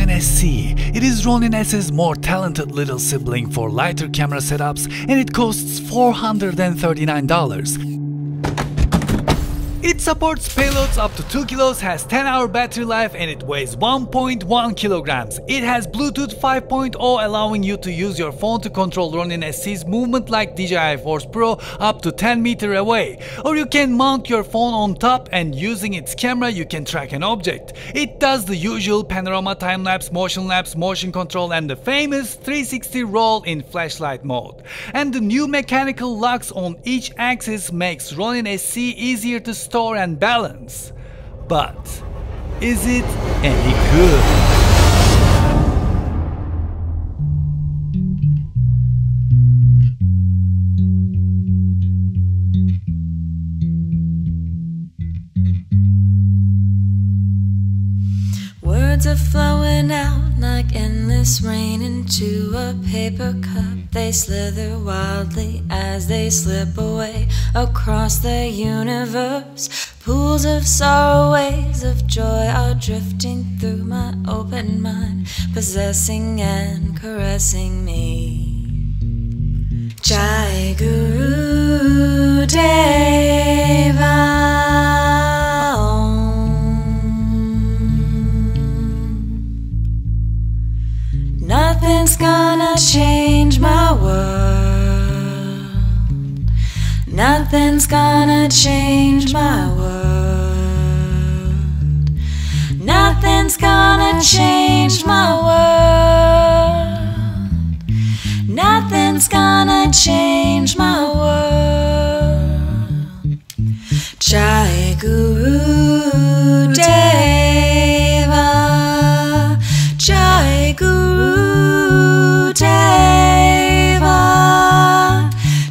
Ronin-SC. It is Ronin-S's more talented little sibling for lighter camera setups, and it costs $439. It supports payloads up to 2 kilos, has 10-hour battery life, and it weighs 1.1 kilograms. It has Bluetooth 5.0, allowing you to use your phone to control Ronin-SC's movement like DJI Force Pro up to 10 meters away. Or you can mount your phone on top, and using its camera you can track an object. It does the usual panorama, time-lapse, motion control, and the famous 360 roll in flashlight mode. And the new mechanical locks on each axis makes Ronin-SC easier to store and balance. But is it any good? Words are flowing out like endless rain into a paper cup. They slither wildly as they slip away across the universe. Pools of sorrow, waves of joy are drifting through my open mind, possessing and caressing me. Jai Guru Deva. Nothing's gonna change my world. Nothing's gonna change my world. Nothing's gonna change my world. Nothing's gonna change my world. Jai Guru Deva. Jai Guru Deva.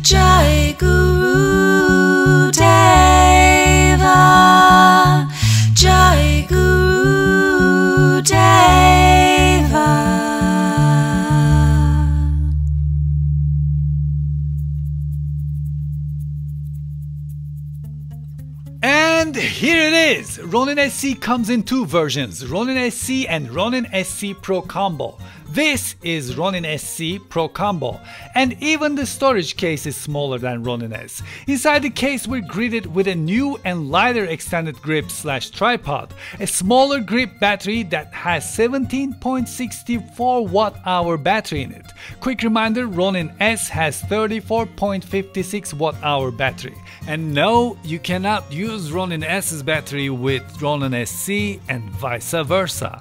Jai Guru Deva. Jai Guru Deva. And here it is! Ronin-SC comes in two versions, Ronin-SC and Ronin-SC Pro Combo. This is Ronin-SC Pro Combo, and even the storage case is smaller than Ronin-S. Inside the case we're greeted with a new and lighter extended grip / tripod, a smaller grip battery that has 17.64 watt-hour battery in it. Quick reminder, Ronin-S has 34.56 watt-hour battery. And no, you cannot use Ronin-S's battery with Ronin-SC and vice versa.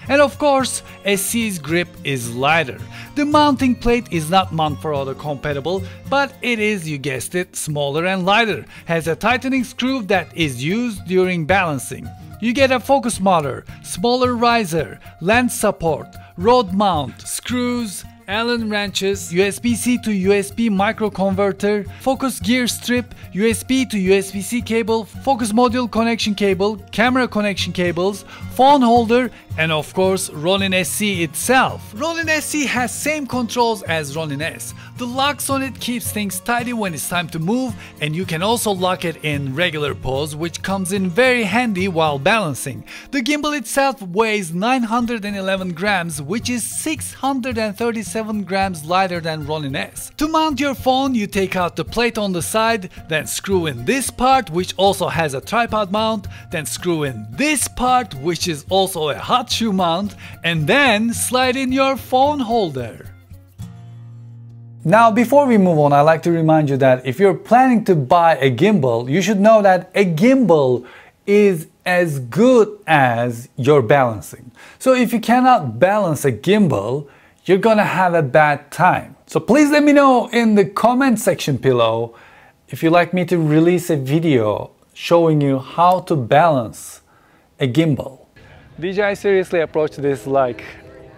And of course, SC's grip is lighter. The mounting plate is not Manfrotto compatible, but it is, you guessed it, smaller and lighter. Has a tightening screw that is used during balancing. You get a focus motor, smaller riser, lens support, rod mount, screws, Allen wrenches, USB-C to USB micro converter, focus gear strip, USB to USB-C cable, focus module connection cable, camera connection cables, phone holder, and of course Ronin-SC itself. Ronin-SC has same controls as Ronin-S. The locks on it keeps things tidy when it's time to move, and you can also lock it in regular pose, which comes in very handy while balancing. The gimbal itself weighs 911 grams, which is 637 grams lighter than Ronin-S. To mount your phone, you take out the plate on the side, then screw in this part, which also has a tripod mount, then screw in this part, which is also a hot shoe mount, and then slide in your phone holder. Now, before we move on, I'd like to remind you that if you're planning to buy a gimbal, you should know that a gimbal is as good as your balancing. So if you cannot balance a gimbal, you're gonna have a bad time. So please let me know in the comment section below if you'd like me to release a video showing you how to balance a gimbal. DJI seriously approached this like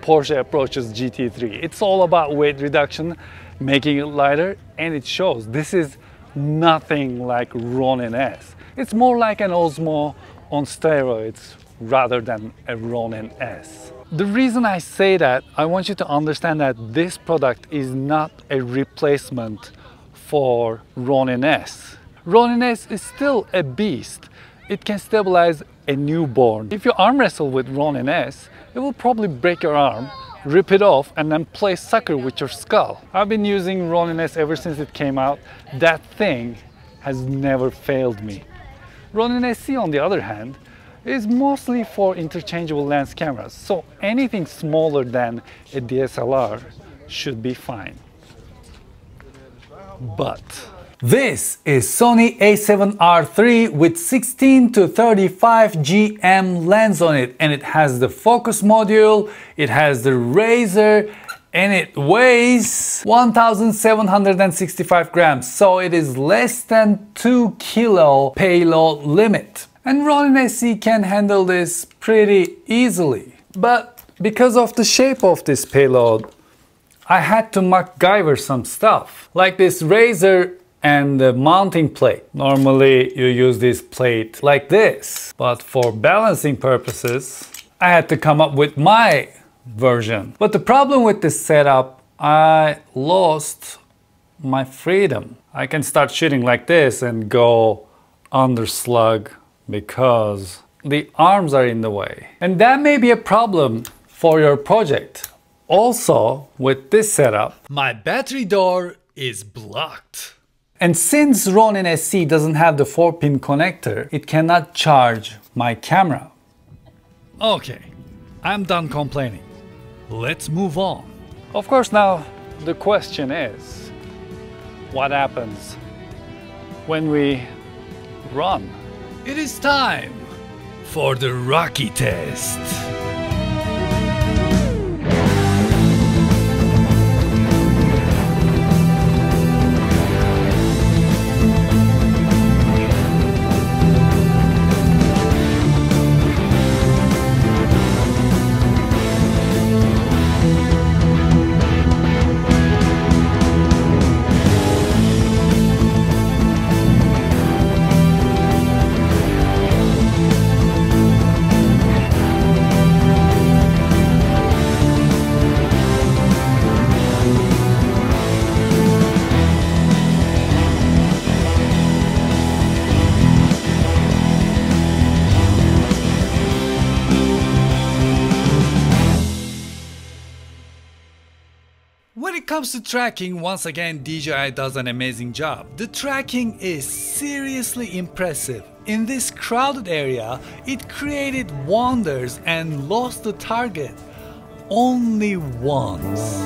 Porsche approaches GT3. It's all about weight reduction, making it lighter, and it shows. This is nothing like Ronin-S. It's more like an Osmo on steroids rather than a Ronin-S. The reason I say that, I want you to understand that this product is not a replacement for Ronin-S. Ronin-S is still a beast. it can stabilize a newborn. If you arm wrestle with Ronin-S, it will probably break your arm, rip it off, and then play soccer with your skull. I've been using Ronin-S ever since it came out. That thing has never failed me. Ronin-SC, on the other hand, is mostly for interchangeable lens cameras, so anything smaller than a DSLR should be fine. But this is Sony a7R III with 16 to 35 GM lens on it, and it has the focus module, it has the razor, and it weighs 1,765 grams, so it is less than 2 kilo payload limit. And Ronin-SC can handle this pretty easily. But because of the shape of this payload, I had to MacGyver some stuff, like this razor and the mounting plate. Normally you use this plate like this, but for balancing purposes, I had to come up with my version. But the problem with this setup, I lost my freedom. I can start shooting like this and go underslug because the arms are in the way. And that may be a problem for your project. Also, with this setup, my battery door is blocked. And since Ronin-SC doesn't have the 4-pin connector, it cannot charge my camera. Okay, I'm done complaining. Let's move on. Of course, now the question is, what happens when we run? It is time for the Rocky test. When it comes to tracking, once again DJI does an amazing job. The tracking is seriously impressive. In this crowded area, it created wonders and lost the target only once.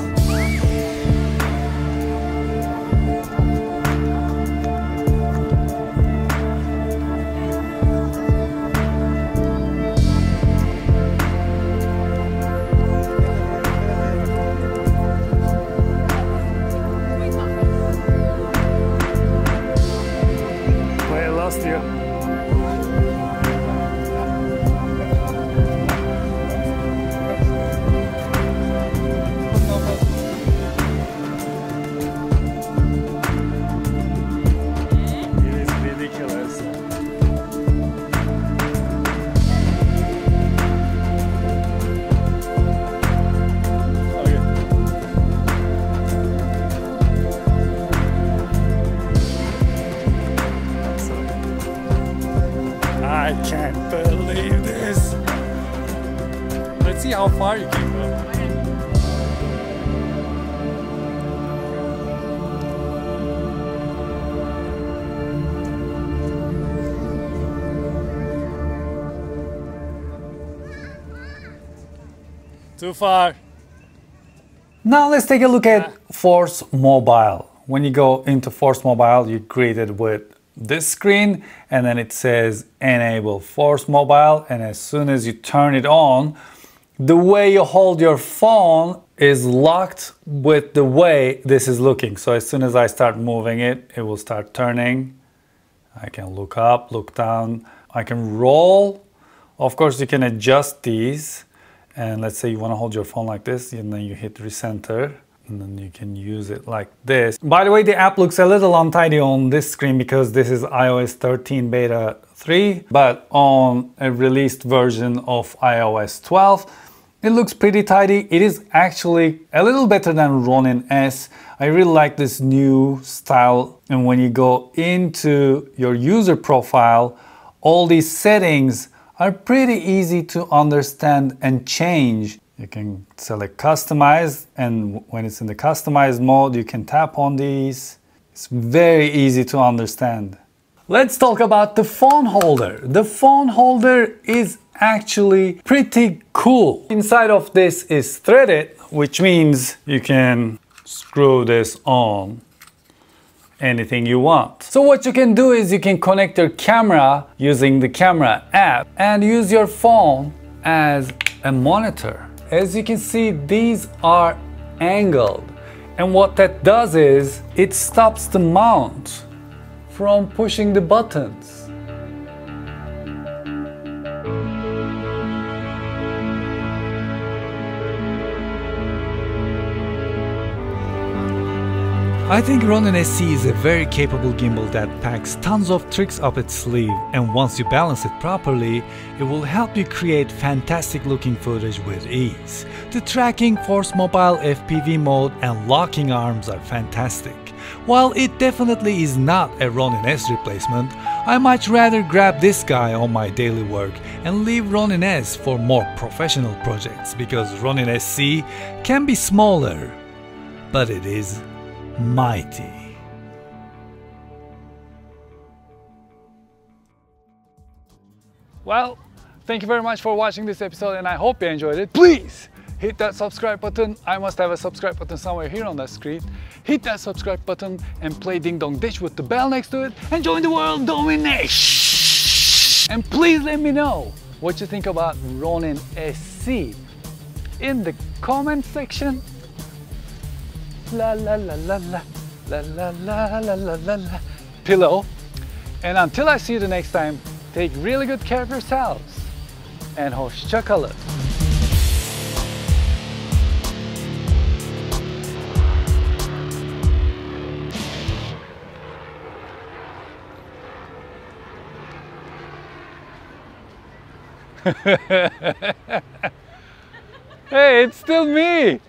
I can't believe this. Let's see how far you can go. Too far. Now let's take a look at Force Mobile. When you go into Force Mobile, you're greeted with this screen, and then it says enable Force Mobile, and as soon as you turn it on, the way you hold your phone is locked with the way this is looking. So as soon as I start moving it, it will start turning. I can look up, look down, I can roll. Of course you can adjust these, and let's say you want to hold your phone like this, and then you hit recenter. And then you can use it like this. By the way, the app looks a little untidy on this screen because this is iOS 13 beta 3, but on a released version of iOS 12, it looks pretty tidy. It is actually a little better than Ronin-S. I really like this new style, and when you go into your user profile all these settings are pretty easy to understand and change. You can select customize, and when it's in the customized mode, you can tap on these. It's very easy to understand. Let's talk about the phone holder. The phone holder is actually pretty cool. Inside of this is threaded, which means you can screw this on anything you want. So what you can do is you can connect your camera using the camera app and use your phone as a monitor. As you can see, these are angled, and what that does is it stops the mount from pushing the buttons. I think Ronin-SC is a very capable gimbal that packs tons of tricks up its sleeve, and once you balance it properly, it will help you create fantastic looking footage with ease. The tracking, force mobile FPV mode and locking arms are fantastic. While it definitely is not a Ronin-S replacement, I much rather grab this guy on my daily work and leave Ronin-S for more professional projects, because Ronin-SC can be smaller, but it is mighty. Well, thank you very much for watching this episode, and I hope you enjoyed it. Please hit that subscribe button. I must have a subscribe button somewhere here on the screen. Hit that subscribe button and play Ding Dong Ditch with the bell next to it and join the world domination. And please let me know what you think about Ronin-SC in the comment section. La la la la la la la la la la la la pillow. And until I see you the next time, take really good care of yourselves and hoşça kalın. Hey, it's still me.